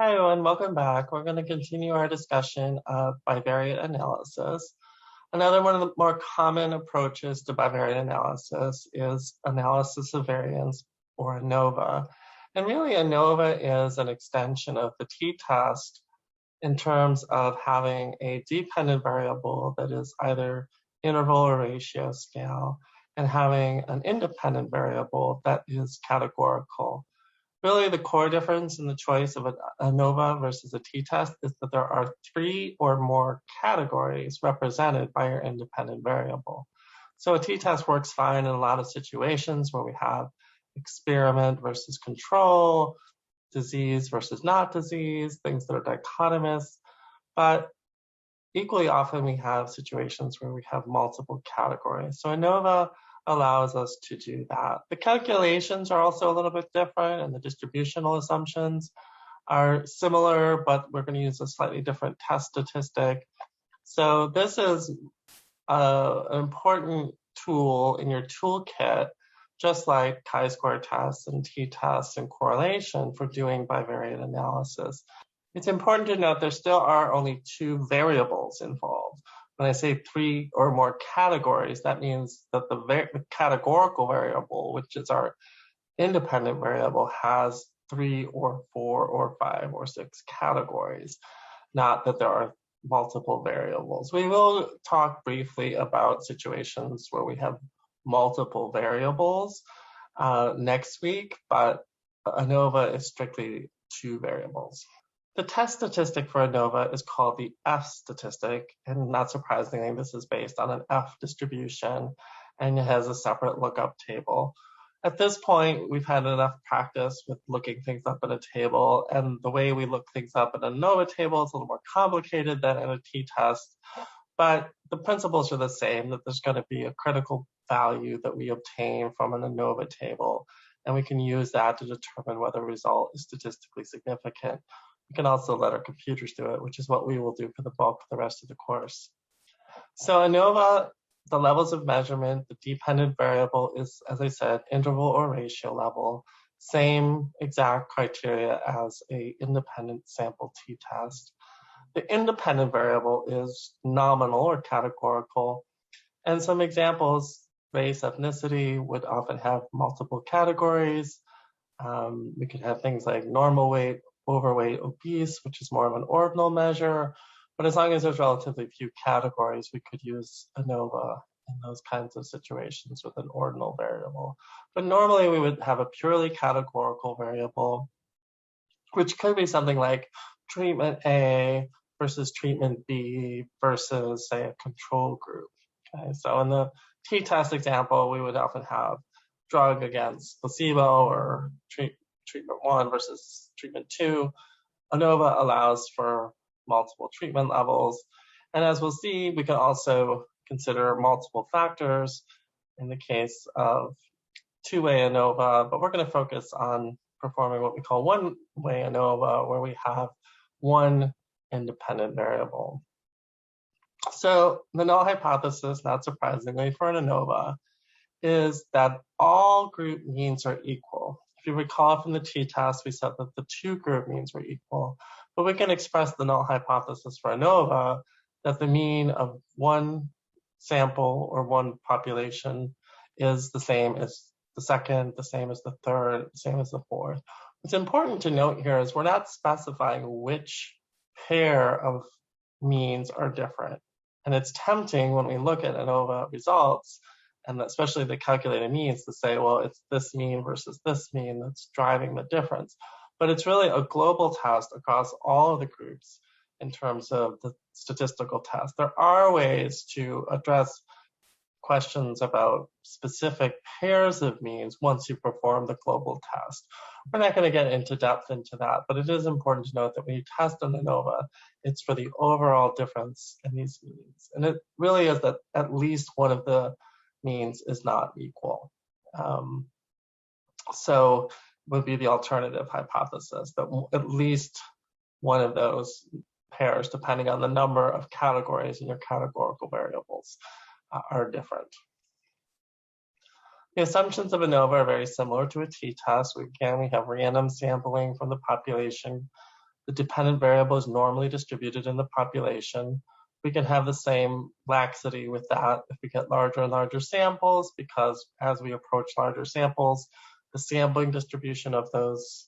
Hi everyone, welcome back. We're going to continue our discussion of bivariate analysis. Another one of the more common approaches to bivariate analysis is analysis of variance, or ANOVA. And really, ANOVA is an extension of the t-test in terms of having a dependent variable that is either interval or ratio scale, and having an independent variable that is categorical. Really, the core difference in the choice of ANOVA versus a t-test is that there are three or more categories represented by your independent variable. So a t-test works fine in a lot of situations where we have experiment versus control, disease versus not disease, things that are dichotomous. But equally often we have situations where we have multiple categories. So ANOVA allows us to do that. The calculations are also a little bit different, and the distributional assumptions are similar, but we're going to use a slightly different test statistic. So this is an important tool in your toolkit, just like chi-square tests and t-tests and correlation for doing bivariate analysis. It's important to note there still are only two variables involved. When I say three or more categories, that means that the categorical variable, which is our independent variable, has three or four or five or six categories, not that there are multiple variables. We will talk briefly about situations where we have multiple variables next week, but ANOVA is strictly two variables. The test statistic for ANOVA is called the F statistic, and not surprisingly, this is based on an F distribution, and it has a separate lookup table. At this point, we've had enough practice with looking things up in a table, and the way we look things up in an ANOVA table is a little more complicated than in a t-test, but the principles are the same, that there's going to be a critical value that we obtain from an ANOVA table, and we can use that to determine whether a result is statistically significant. We can also let our computers do it, which is what we will do for the bulk of the rest of the course. So ANOVA, the levels of measurement, the dependent variable is, as I said, interval or ratio level, same exact criteria as an independent sample t-test. The independent variable is nominal or categorical, and some examples, race, ethnicity, would often have multiple categories. We could have things like normal weight, overweight, obese, which is more of an ordinal measure. But as long as there's relatively few categories, we could use ANOVA in those kinds of situations with an ordinal variable. But normally we would have a purely categorical variable, which could be something like treatment A versus treatment B versus, say, a control group. Okay, so in the t-test example, we would often have drug against placebo or treatment 1 versus treatment 2. ANOVA allows for multiple treatment levels. And as we'll see, we can also consider multiple factors in the case of two-way ANOVA, but we're going to focus on performing what we call one-way ANOVA, where we have one independent variable. So the null hypothesis, not surprisingly, for an ANOVA is that all group means are equal. If you recall from the t-test, we said that the two group means were equal, but we can express the null hypothesis for ANOVA that the mean of one sample or one population is the same as the second, the same as the third, the same as the fourth. What's important to note here is we're not specifying which pair of means are different. And it's tempting when we look at ANOVA results, and especially the calculated means, to say, well, it's this mean versus this mean that's driving the difference. But it's really a global test across all of the groups in terms of the statistical test. There are ways to address questions about specific pairs of means once you perform the global test. We're not going to get into depth into that, but it is important to note that when you test an ANOVA, it's for the overall difference in these means. And it really is that at least one of the means is not equal. So would be the alternative hypothesis, that at least one of those pairs, depending on the number of categories in your categorical variables, are different. The assumptions of ANOVA are very similar to a t-test. Again, we have random sampling from the population the dependent variable is normally distributed in the population. We can have the same laxity with that if we get larger and larger samples, because as we approach larger samples, the sampling distribution of those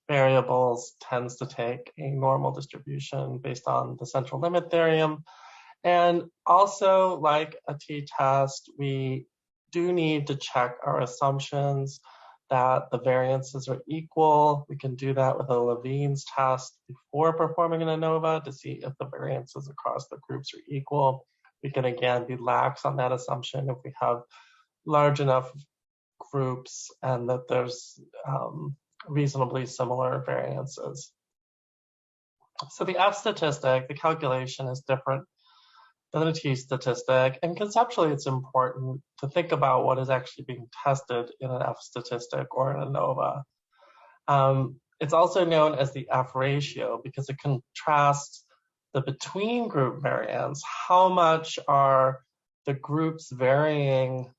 variables tends to take a normal distribution based on the central limit theorem. And also, like a t-test, we do need to check our assumptions that the variances are equal. We can do that with a Levene's test before performing an ANOVA to see if the variances across the groups are equal. We can again be lax on that assumption if we have large enough groups and that there's reasonably similar variances. So the F statistic, the calculation is different than a T statistic, and conceptually it's important to think about what is actually being tested in an F statistic or an ANOVA. It's also known as the F ratio because it contrasts the between group variance. How much are the groups varying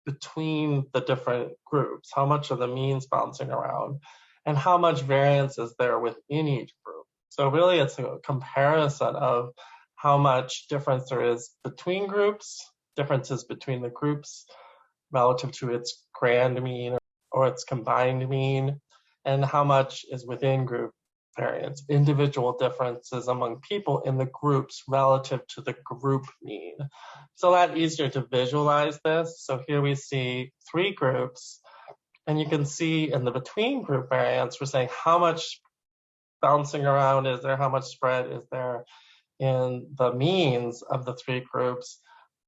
between the different groups? How much are the means bouncing around? And how much variance is there within each group? So really it's a comparison of how much difference there is between groups, differences between the groups relative to its grand mean or its combined mean, and how much is within group variance, individual differences among people in the groups relative to the group mean. It's a lot easier to visualize this. So here we see 3 groups, and you can see in the between group variance, we're saying how much bouncing around is there, how much spread is there in the means of the 3 groups,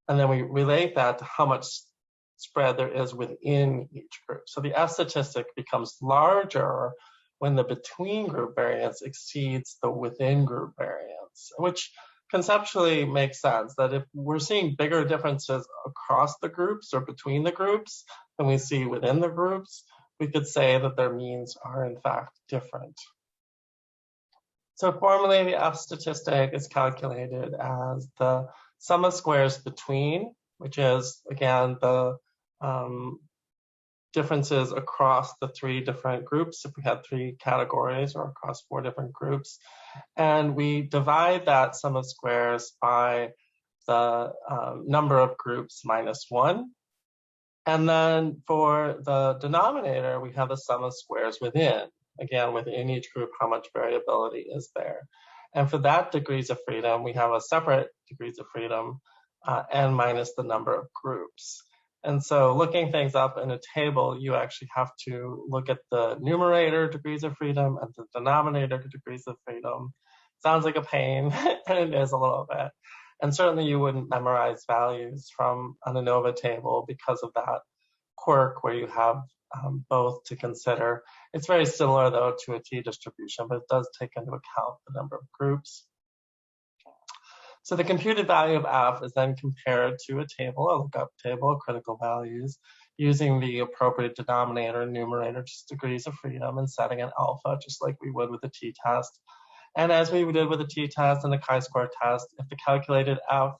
and then we relate that to how much spread there is within each group. So the F statistic becomes larger when the between group variance exceeds the within group variance, which conceptually makes sense that if we're seeing bigger differences across the groups or between the groups than we see within the groups, we could say that their means are in fact different. So formally, the F statistic is calculated as the sum of squares between, which is, again, the differences across the 3 different groups, if we had 3 categories, or across 4 different groups. And we divide that sum of squares by the number of groups minus 1. And then for the denominator, we have the sum of squares within. Again, within each group, how much variability is there? And for that degrees of freedom, we have a separate degrees of freedom, n minus the number of groups. And so looking things up in a table, you actually have to look at the numerator degrees of freedom and the denominator degrees of freedom. Sounds like a pain, and it is a little bit. And certainly you wouldn't memorize values from an ANOVA table because of that quirk where you have both to consider. It's very similar, though, to a T distribution, but it does take into account the number of groups. So the computed value of F is then compared to a table, a lookup table of critical values, using the appropriate denominator and numerator, just degrees of freedom, and setting an alpha, just like we would with a t-test. And as we did with a t-test and a chi-square test, if the calculated F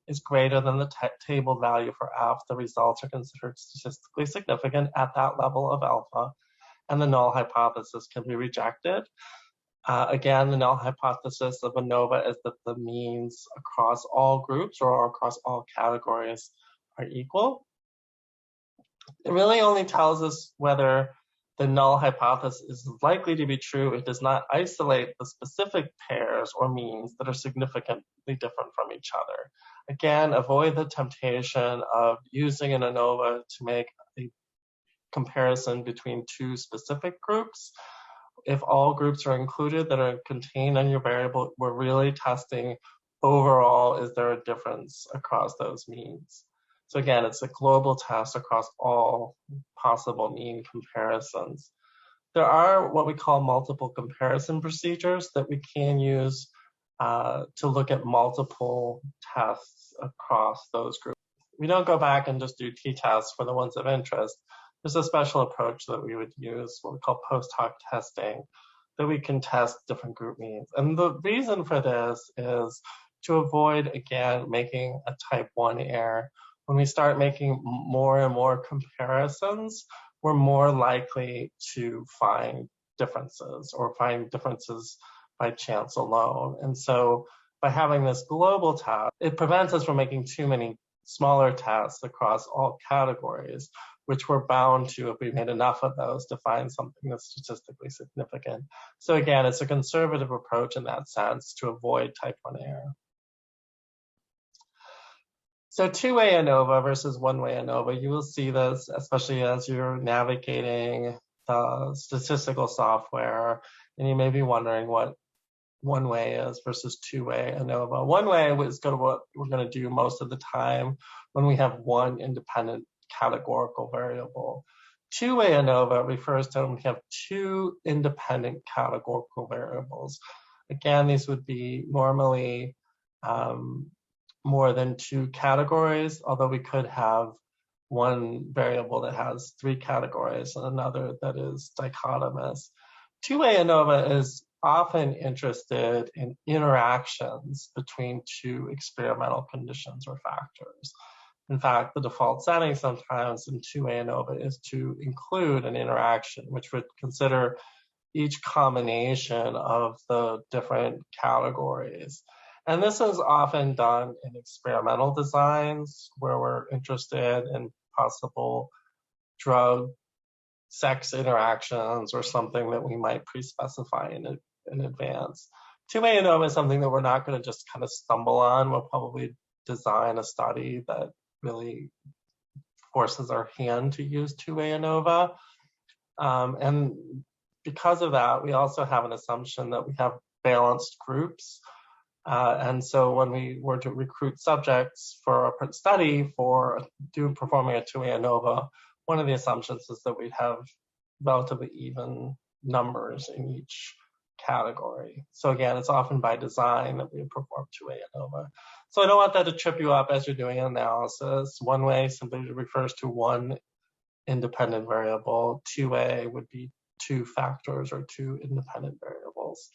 is greater than the table value for F, the results are considered statistically significant at that level of alpha, and the null hypothesis can be rejected. Again, the null hypothesis of ANOVA is that the means across all groups or across all categories are equal. It really only tells us whether the null hypothesis is likely to be true. It does not isolate the specific pairs or means that are significantly different from each other. Again, avoid the temptation of using an ANOVA to make a comparison between 2 specific groups. If all groups are included that are contained on your variable, we're really testing overall, is there a difference across those means? So again, it's a global test across all possible mean comparisons. There are what we call multiple comparison procedures that we can use to look at multiple tests across those groups. We don't go back and just do t-tests for the ones of interest. There's a special approach that we would use, what we call post hoc testing, that we can test different group means. And the reason for this is to avoid, again, making a type 1 error. When we start making more and more comparisons, we're more likely to find differences or find differences by chance alone. And so by having this global test, it prevents us from making too many smaller tests across all categories, which we're bound to if we made enough of those to find something that's statistically significant. So again, it's a conservative approach in that sense to avoid type 1 error. So two-way ANOVA versus one-way ANOVA, you will see this, especially as you're navigating the statistical software, and you may be wondering what one-way is versus two-way ANOVA. One-way is what we're going to do most of the time when we have one independent categorical variable. Two-way ANOVA refers to when we have two independent categorical variables. Again, these would be normally more than two categories, although we could have one variable that has three categories and another that is dichotomous. Two-way ANOVA is often interested in interactions between two experimental conditions or factors. In fact, the default setting sometimes in two-way ANOVA is to include an interaction, which would consider each combination of the different categories. And this is often done in experimental designs where we're interested in possible drug sex interactions or something that we might pre-specify in advance. Two-way ANOVA is something that we're not going to just kind of stumble on. We'll probably design a study that really forces our hand to use two-way ANOVA. And because of that, we also have an assumption that we have balanced groups. And so when we were to recruit subjects for a study for performing a two-way ANOVA, one of the assumptions is that we'd have relatively even numbers in each category. So again, it's often by design that we perform two-way ANOVA. So I don't want that to trip you up as you're doing an analysis. One-way simply refers to one independent variable. Two-way would be two factors or two independent variables.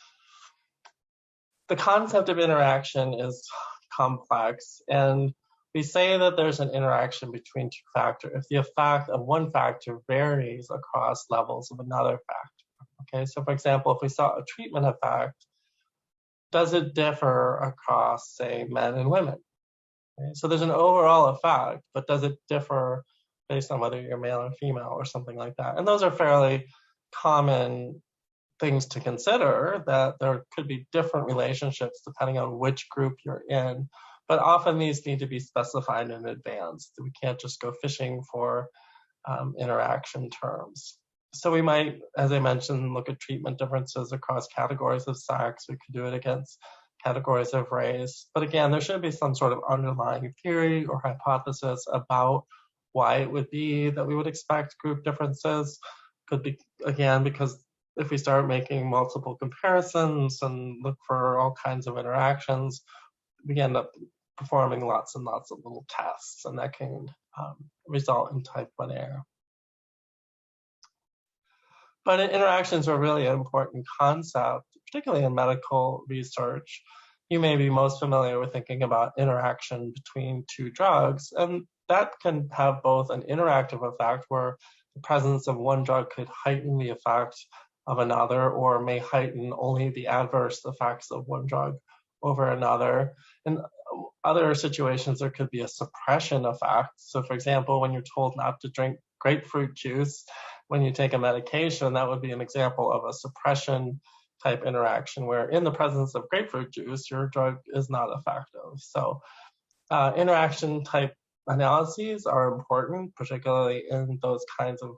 The concept of interaction is complex, and we say that there's an interaction between two factors if the effect of one factor varies across levels of another factor. Okay, so for example, if we saw a treatment effect, does it differ across, say, men and women? Okay, so there's an overall effect, but does it differ based on whether you're male or female or something like that? And those are fairly common things to consider, that there could be different relationships depending on which group you're in, but often these need to be specified in advance. We can't just go fishing for interaction terms. So we might, as I mentioned, look at treatment differences across categories of sex. We could do it against categories of race. But again, there should be some sort of underlying theory or hypothesis about why it would be that we would expect group differences. Could be, again, because if we start making multiple comparisons and look for all kinds of interactions, we end up performing lots and lots of little tests, and that can result in type 1 error. But interactions are really an important concept, particularly in medical research. You may be most familiar with thinking about interaction between two drugs, and that can have both an interactive effect where the presence of one drug could heighten the effect of another, or may heighten only the adverse effects of one drug over another. In other situations, there could be a suppression effect. So for example, when you're told not to drink grapefruit juice when you take a medication, that would be an example of a suppression type interaction where in the presence of grapefruit juice, your drug is not effective. So interaction type analyses are important, particularly in those kinds of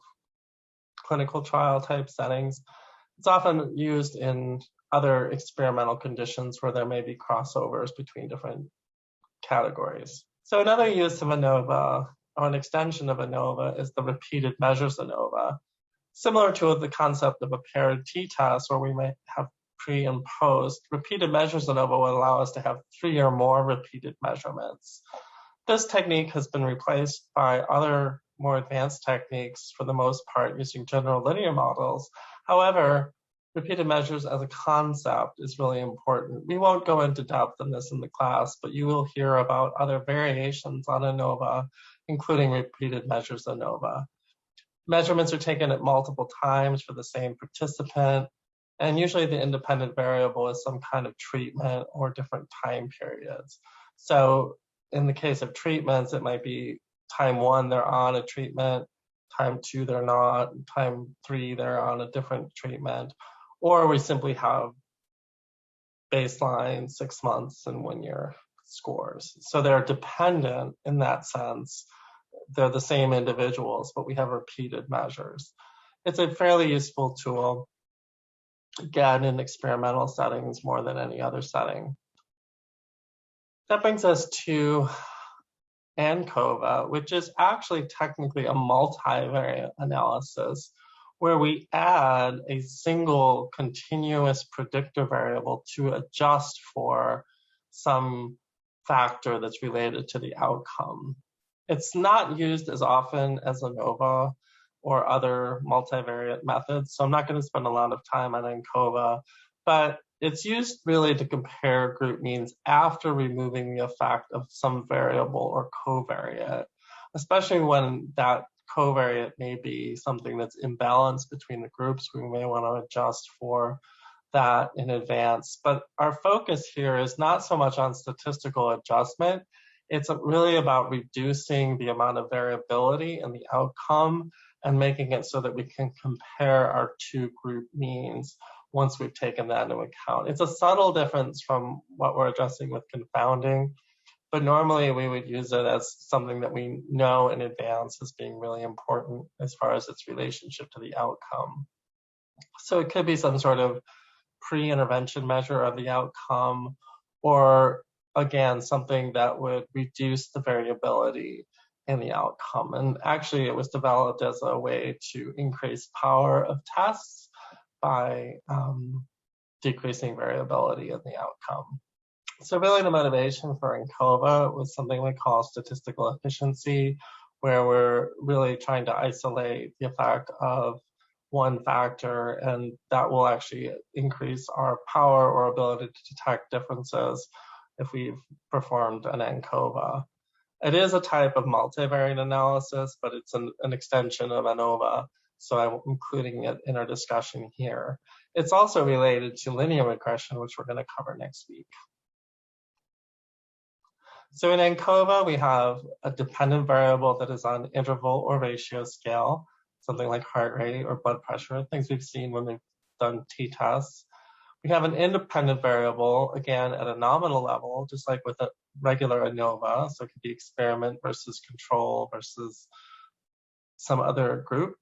clinical trial type settings. It's often used in other experimental conditions where there may be crossovers between different categories. So another use of ANOVA, or an extension of ANOVA, is the repeated measures ANOVA. Similar to the concept of a paired t-test where we may have pre and post, repeated measures ANOVA will allow us to have 3 or more repeated measurements. This technique has been replaced by other more advanced techniques, for the most part using general linear models. However, repeated measures as a concept is really important. We won't go into depth in this in the class, but you will hear about other variations on ANOVA, including repeated measures ANOVA. Measurements are taken at multiple times for the same participant, and usually the independent variable is some kind of treatment or different time periods. So in the case of treatments, it might be time 1 they're on a treatment, time 2 they're not, time 3 they're on a different treatment, or we simply have baseline 6 months and 1 year scores. So they're dependent in that sense. They're the same individuals, but we have repeated measures. It's a fairly useful tool, again, in experimental settings more than any other setting. That brings us to ANCOVA, which is actually technically a multivariate analysis where we add a single continuous predictor variable to adjust for some factor that's related to the outcome. It's not used as often as ANOVA or other multivariate methods, so I'm not going to spend a lot of time on ANCOVA, but it's used really to compare group means after removing the effect of some variable or covariate, especially when that covariate may be something that's imbalanced between the groups. We may want to adjust for that in advance. But our focus here is not so much on statistical adjustment. It's really about reducing the amount of variability in the outcome and making it so that we can compare our two group means once we've taken that into account. It's a subtle difference from what we're addressing with confounding, but normally we would use it as something that we know in advance as being really important as far as its relationship to the outcome. So it could be some sort of pre-intervention measure of the outcome, or again, something that would reduce the variability in the outcome. And actually it was developed as a way to increase power of tests by decreasing variability in the outcome. So really the motivation for ANCOVA was something we call statistical efficiency, where we're really trying to isolate the effect of one factor, and that will actually increase our power or ability to detect differences if we've performed an ANCOVA. It is a type of multivariate analysis, but it's an extension of ANOVA, so I'm including it in our discussion here. It's also related to linear regression, which we're going to cover next week. So in ANCOVA, we have a dependent variable that is on interval or ratio scale, something like heart rate or blood pressure, things we've seen when we've done t-tests. We have an independent variable, again, at a nominal level, just like with a regular ANOVA. So it could be experiment versus control versus some other group.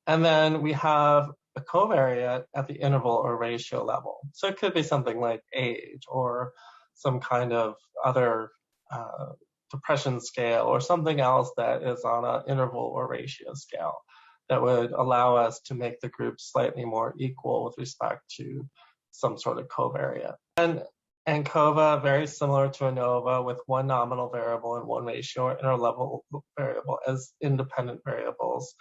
And then we have a covariate at the interval or ratio level. So it could be something like age or some kind of other depression scale or something else that is on an interval or ratio scale that would allow us to make the group slightly more equal with respect to some sort of covariate. And ANCOVA, very similar to ANOVA, with one nominal variable and one ratio or interlevel variable as independent variables.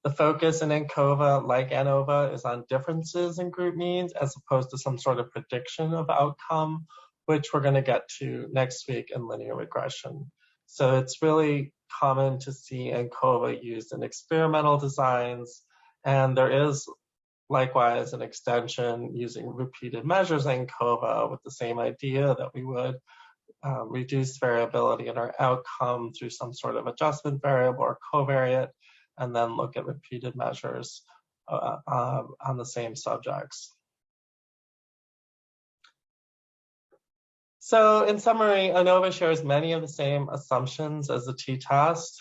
The focus in ANCOVA, like ANOVA, is on differences in group means as opposed to some sort of prediction of outcome, which we're going to get to next week in linear regression. So it's really common to see ANCOVA used in experimental designs, and there is likewise an extension using repeated measures ANCOVA with the same idea that we would reduce variability in our outcome through some sort of adjustment variable or covariate, and then look at repeated measures on the same subjects. So in summary, ANOVA shares many of the same assumptions as the t-test,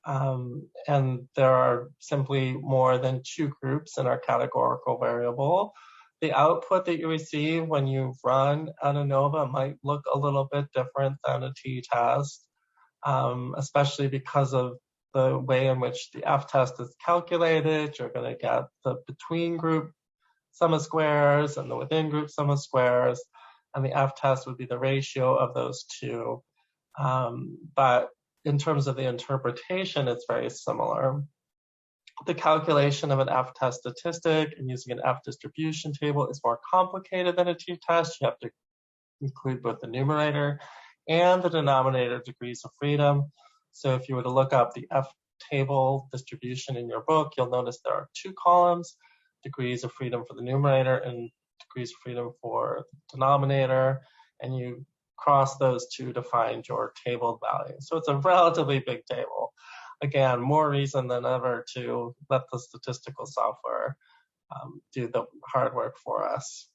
and there are simply more than two groups in our categorical variable. The output that you receive when you run an ANOVA might look a little bit different than a t-test, especially because of the way in which the f-test is calculated. You're going to get the between group sum of squares and the within group sum of squares, and the f-test would be the ratio of those two. But in terms of the interpretation, it's very similar. The calculation of an f-test statistic and using an f-distribution table is more complicated than a t-test. You have to include both the numerator and the denominator degrees of freedom. So if you were to look up the table distribution in your book, you'll notice there are 2 columns, degrees of freedom for the numerator and degrees of freedom for the denominator, and you cross those 2 to find your table value. So it's a relatively big table. Again, more reason than ever to let the statistical software do the hard work for us.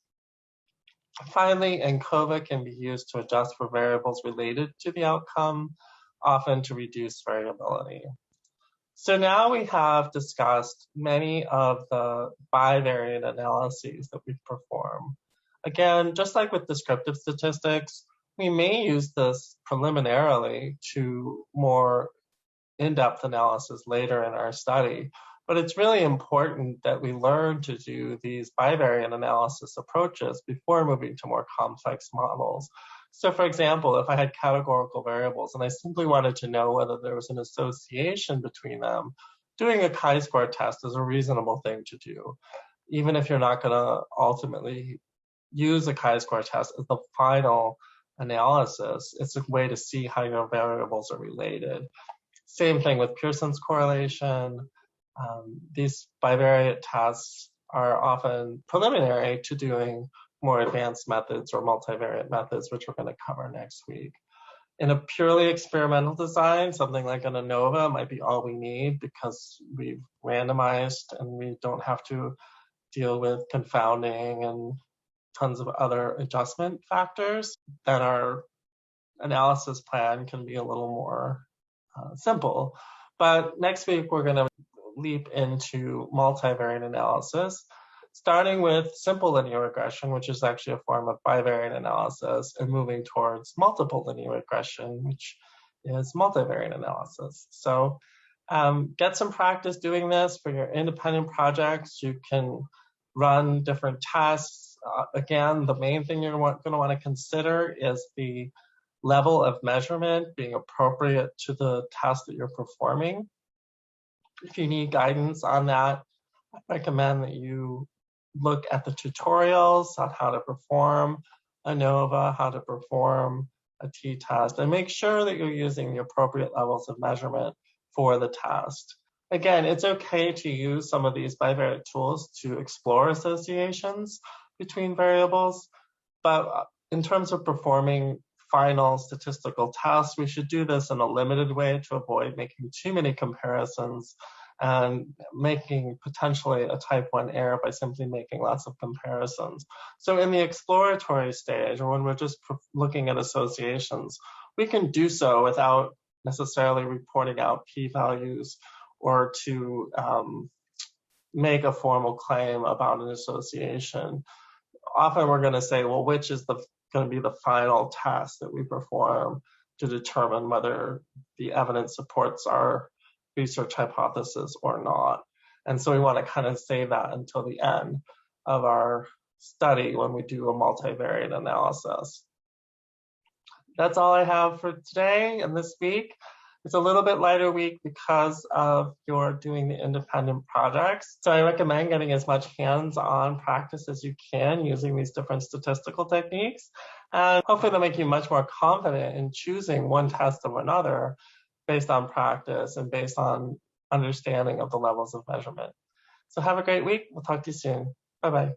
Finally, ANCOVA can be used to adjust for variables related to the outcome, often to reduce variability. So now we have discussed many of the bivariate analyses that we perform. Again, just like with descriptive statistics, we may use this preliminarily to more in-depth analysis later in our study, but it's really important that we learn to do these bivariate analysis approaches before moving to more complex models. So for example, if I had categorical variables and I simply wanted to know whether there was an association between them, doing a chi-square test is a reasonable thing to do. Even if you're not going to ultimately use a chi-square test as the final analysis, it's a way to see how your variables are related. Same thing with Pearson's correlation. These bivariate tests are often preliminary to doing more advanced methods or multivariate methods, which we're going to cover next week. In a purely experimental design, something like an ANOVA might be all we need because we've randomized and we don't have to deal with confounding and tons of other adjustment factors. Then our analysis plan can be a little more simple. But next week, we're going to leap into multivariate analysis, starting with simple linear regression, which is actually a form of bivariate analysis, and moving towards multiple linear regression, which is multivariate analysis. So get some practice doing this for your independent projects. You can run different tests. Again, the main thing you're going to want to consider is the level of measurement being appropriate to the task that you're performing. If you need guidance on that, I recommend that you look at the tutorials on how to perform ANOVA, how to perform a t-test, and make sure that you're using the appropriate levels of measurement for the test. Again, it's okay to use some of these bivariate tools to explore associations between variables, but in terms of performing final statistical tests, we should do this in a limited way to avoid making too many comparisons and making potentially a type 1 error by simply making lots of comparisons. So in the exploratory stage, or when we're just looking at associations, we can do so without necessarily reporting out p-values or to make a formal claim about an association. Often we're going to say, well, which is going to be the final test that we perform to determine whether the evidence supports our research hypothesis or not. And so we want to kind of save that until the end of our study when we do a multivariate analysis. That's all I have for today and this week. It's a little bit lighter week because of you're doing the independent projects. So I recommend getting as much hands-on practice as you can using these different statistical techniques. And hopefully they'll make you much more confident in choosing one test over another based on practice and based on understanding of the levels of measurement. So have a great week. We'll talk to you soon. Bye-bye.